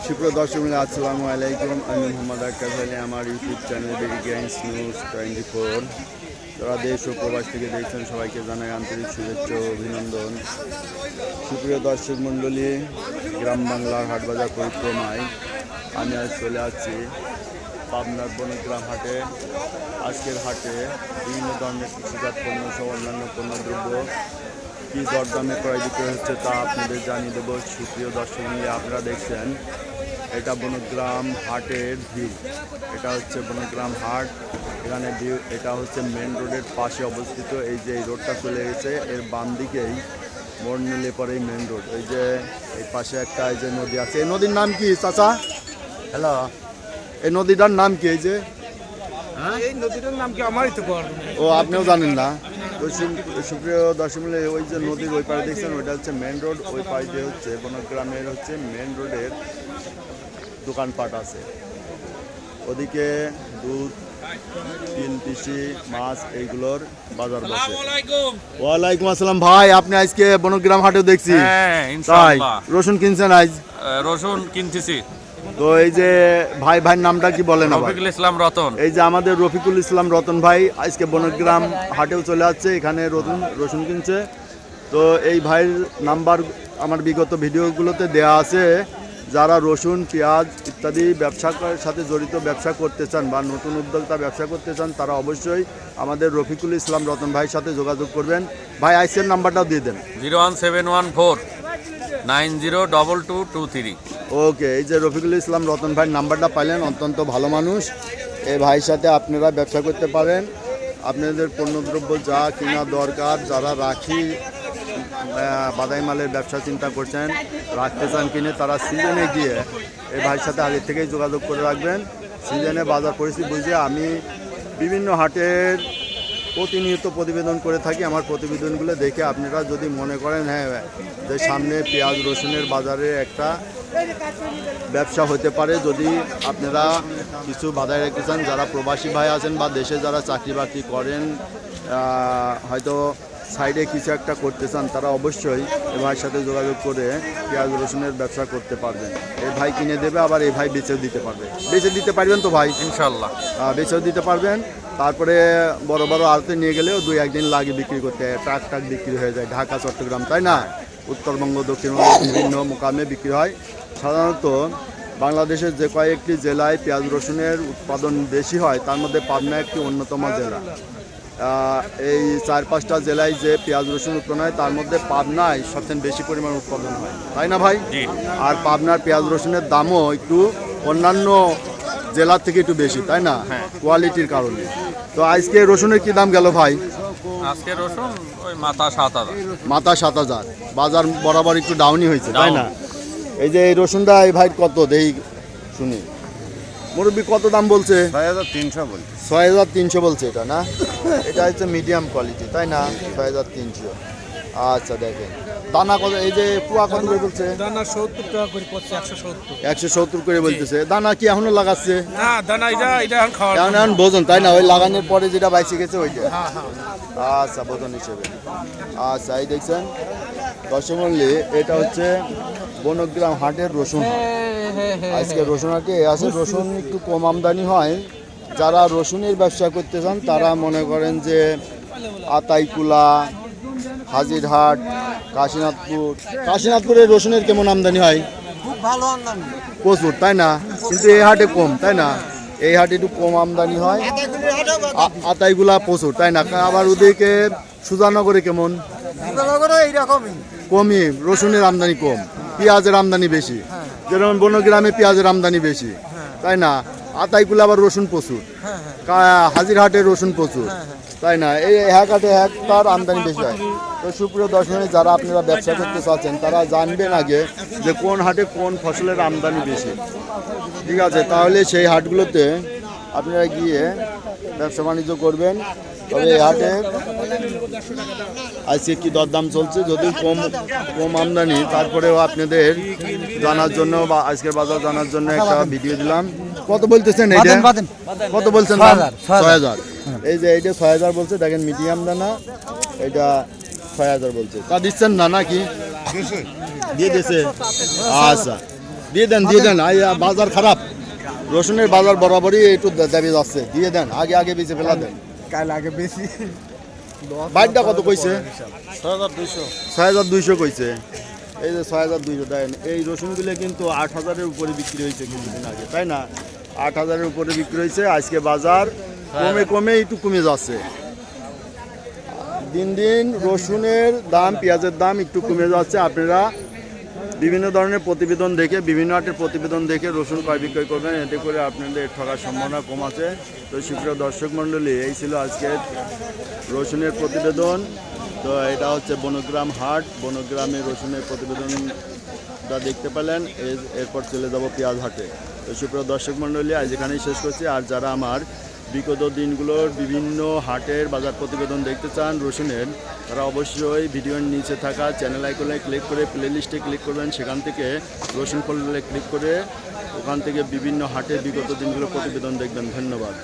সুপ্রিয় দর্শক আসসালামু আলাইকুম। আমি মোহাম্মদ আক্তার আলী, আমার ইউটিউব চ্যানেল বিডিগেন্স নিউজ 24। যারা দেশ ও প্রবাস থেকে দেখছেন সবাইকে জানাই আন্তরিক শুভেচ্ছা ও অভিনন্দন। সুপ্রিয় দর্শক মণ্ডলী, গ্রাম বাংলার হাটবাজার পরিক্রমায় আমি আজ চলে আসছি পাবনার বনগ্রাম হাটে। আজকের হাটে বিভিন্ন ধরনের কৃষিজাত পণ্য সহ অন্যান্য পণ্যদ্রব্য কী দরদামে ক্রয় বিক্রয় হচ্ছে তা আপনাদের জানিয়ে দেবো। সুপ্রিয় দর্শক মিলে আপনারা দেখছেন এটা বনগ্রাম হাটের ভিউ। এটা হচ্ছে বনগ্রাম হাট। এখানে ভিউ, এটা হচ্ছে মেন রোডের পাশে অবস্থিত। এই যে এই রোডটা চলে গেছে, এর বাম দিকেই মোড় নিলে পরেই মেন রোড। এই যে এই পাশে একটা এই যে নদী আছে। এই নদীর নাম কি চাচা? হ্যালো, এই নদীটার নাম কি? এই যে এই নদীটার নাম কি আমারই তো ও আপনিও জানেন না? তো সুপ্রিয় দর্শক মিলে ওই যে নদীর ওই পাড়ে দেখছেন, ওইটা হচ্ছে মেন রোড। ওই পাড়ে দিয়ে হচ্ছে বনগ্রামের হচ্ছে মেন রোডের দোকানপাট আছে। ওদিকে দুধ, তিল, তিসি, মাছ এইগুলোর বাজার বসে। ওয়ালাইকুম আসসালাম ভাই, আপনি আজকে বনগ্রাম হাটে দেখছি। তাই রসুন কিনছেন? আজ রসুন কিনতেছি। তো এই যে ভাইয়ের নামটা কি বলেন? রফিকুল ইসলাম রতন। এই যে আমাদের রফিকুল ইসলাম রতন ভাই আজকে বনগ্রাম হাটেও চলে যাচ্ছে, এখানে রসুন কিনছে। তো এই ভাইয়ের নাম্বার আমার বিগত ভিডিওগুলোতে দেয়া আছে। যারা রসুন, পেঁয়াজ ইত্যাদি ব্যবসার সাথে জড়িত ব্যবসা করতে চান বা নতুন উদ্যোক্তা ব্যবসা করতে চান, তারা অবশ্যই আমাদের রফিকুল ইসলাম রতন ভাইয়ের সাথে যোগাযোগ করবেন। ভাই আইসির নাম্বারটাও দিয়ে দেন। 01714902223। ওকে, এই যে রফিকুল ইসলাম রতন ভাইয়ের নাম্বারটা পাইলেন, অত্যন্ত ভালো মানুষ। এই ভাইয়ের সাথে আপনারা ব্যবসা করতে পারেন। আপনাদের পণ্যদ্রব্য যা কিনা দরকার, যারা রাখি বাদাই মালের ব্যবসা চিন্তা করছেন, রাখতে চান কিনে, তারা সিজনে গিয়ে এই ভাইয়ের সাথে আগে থেকেই যোগাযোগ করে রাখবেন। সিজনে বাজার পরিস্থিতি বুঝে আমি বিভিন্ন হাটের প্রতিনিয়ত প্রতিবেদন করে থাকি। আমার প্রতিবেদনগুলো দেখে আপনারা যদি মনে করেন হ্যাঁ যে সামনে পেঁয়াজ রসুনের বাজারে একটা ব্যবসা হতে পারে, যদি আপনারা কিছু বাধায় রেখে চান, যারা প্রবাসী ভাই আছেন বা দেশে যারা চাকরি বাকরি করেন, হয়তো সাইডে কিছু একটা করতে চান, তারা অবশ্যই এই ভাইয়ের সাথে যোগাযোগ করে পেঁয়াজ রসুনের ব্যবসা করতে পারবেন। এই ভাই কিনে দেবে, আবার এই ভাই বেচেও দিতে পারবে। বেচে দিতে পারবেন তো ভাই? ইনশাল্লাহ বেচেও দিতে পারবেন। তারপরে বড় বড় আড়তে নিয়ে গেলেও 2-1 দিন লাগে বিক্রি করতে। ট্রাক বিক্রি হয়ে যায় ঢাকা, চট্টগ্রাম, তাই না? উত্তরবঙ্গ, দক্ষিণবঙ্গ বিভিন্ন মোকামে বিক্রি হয়। সাধারণত বাংলাদেশের যে কয়েকটি জেলায় পেঁয়াজ রসুনের উৎপাদন বেশি হয়, তার মধ্যে পাবনা একটি অন্যতম জেলা। এই 4-5টা জেলায় যে পেঁয়াজ রসুন উৎপাদন হয়, তার মধ্যে পাবনায় সবচেয়ে বেশি পরিমাণ উৎপাদন হয়, তাই না ভাই? আর পাবনার পেঁয়াজ রসুনের দামও একটু অন্যান্য জেলার থেকে একটু বেশি, তাই না? কোয়ালিটির কারণে। তো আজকে রসুনের কি দাম গেল ভাই? আজকে রসুন ওই মাথা 7000। মাথা 7000। বাজার বরাবর একটু ডাউনই হয়েছে, তাই না? এই যে এই রসুনটা এই ভাই কত দেই শুনি, মুরব্বী কত দাম বলছে? 6300 বলছে। 6300 বলছে এটা না? এটা হচ্ছে মিডিয়াম কোয়ালিটি, তাই না? 6300। আচ্ছা দেখেন দানা কত, এই যে পুয়া কত করে বলছে? দানা 70 টাকা করে পড়ছে। 170 170 করে বলতেছে। দানা কি এখনো লাগাচ্ছে? না, দানা এটা এখন খাওয়া এখন বোঝন, তাই না? ওই লাগানোর পরে যেটা বাইসে গেছে ওইটা। আচ্ছা, বোঝন হিসেবে। আচ্ছা, এই দেখছেন দর্শক মণ্ডলী, এটা হচ্ছে বনগ্রাম হাটের রসুন। আজকে রসুন হাটে আছে। রসুন একটু কম আমদানি হয়। যারা রসুনের ব্যবসা করতে চান, তারা মনে করেন যে আতাইকুলা, হাজিরহাট, কাশীনাথপুরের রসুনের কেমন আমদানি হয়? খুব ভালো আমদানি, প্রচুর, তাই না? কিন্তু এই হাটে কম, তাই না? এই হাটে একটু কম আমদানি হয়। আতাইগুলা প্রচুর, তাই না? আবার ওদিকে সুজানগরে কেমন? কমই, রসুনের আমদানি কম, পেঁয়াজের আমদানি বেশি। যেমন বনগ্রামে পেঁয়াজের আমদানি বেশি, তাই না? আতাইকুলা আবার রসুন প্রচুর, হাজিরহাটে রসুন প্রচুর, তাই না? এই এক হাটে তার আমদানি বেশি হয়। তো সুপ্রিয় দর্শক, যারা আপনারা ব্যবসা করতে চাচ্ছেন, তারা জানবেন আগে যে কোন হাটে কোন ফসলের আমদানি বেশি, ঠিক আছে? তাহলে সেই হাটগুলোতে আপনারা গিয়ে ব্যবসা বাণিজ্য করবেন। তবে এই হাটে আজকে কি দরদাম চলছে, যদি কম আমদানি, তারপরেও আপনাদের জানার জন্য বা আজকের বাজার জানার জন্য একটা ভিডিও দিলাম। কত বলতেছেন এইটা? কত বলছেন? 6000। এই যে এইটা 6000 বলছে, দেখেন মিডিয়াম দানা, এটা 6000 বলছে। তা দিচ্ছেন না নাকি? দিয়ে দিয়েছে। আচ্ছা, দিয়ে দেন বাজার খারাপ, রসুনের বাজার বরাবরই একটু দাবি যাচ্ছে, দিয়ে দেন, আগে বেঁচে ফেলা দেন। কাল আগে বেশি বাইকটা কত কইছে? 6200 6200 কইছে। এই যে 6200 দেন। এই রসুনগুলো কিন্তু 8000-এর উপরে বিক্রি হয়েছে কিছুদিন আগে, তাই না? 8000-এর উপরে বিক্রি হয়েছে। আজকে বাজার কমে একটু কমে যাচ্ছে। দিন দিন রসুনের দাম, পেঁয়াজের দাম একটু কমে যাচ্ছে। আপনারা বিভিন্ন ধরনের প্রতিবেদন দেখে, বিভিন্ন হাটের প্রতিবেদন দেখে রসুন ক্রয় বিক্রয় করবেন, এতে করে আপনাদের ঠকার সম্ভাবনা কম আছে। তো সুপ্রিয় দর্শক মণ্ডলী, এই ছিল আজকের রসুনের প্রতিবেদন। তো এটা হচ্ছে বনগ্রাম হাট, বনগ্রামে রসুনের প্রতিবেদনটা দেখতে পেলেন। এরপর চলে যাব পেঁয়াজ হাটে। তো সুপ্রিয় দর্শক মণ্ডলী, আজ এখানেই শেষ করছি। আর যারা আমার বিগত দিনগুলোর বিভিন্ন হাটের বাজার প্রতিবেদন দেখতে চান রসুনের, তারা অবশ্যই ভিডিওর নিচে থাকা চ্যানেল আইকনে ক্লিক করে প্লে লিস্টে ক্লিক করবেন। সেখান থেকে রসুন ফলে ক্লিক করে ওখান থেকে বিভিন্ন হাটের বিগত দিনগুলোর প্রতিবেদন দেখবেন। ধন্যবাদ।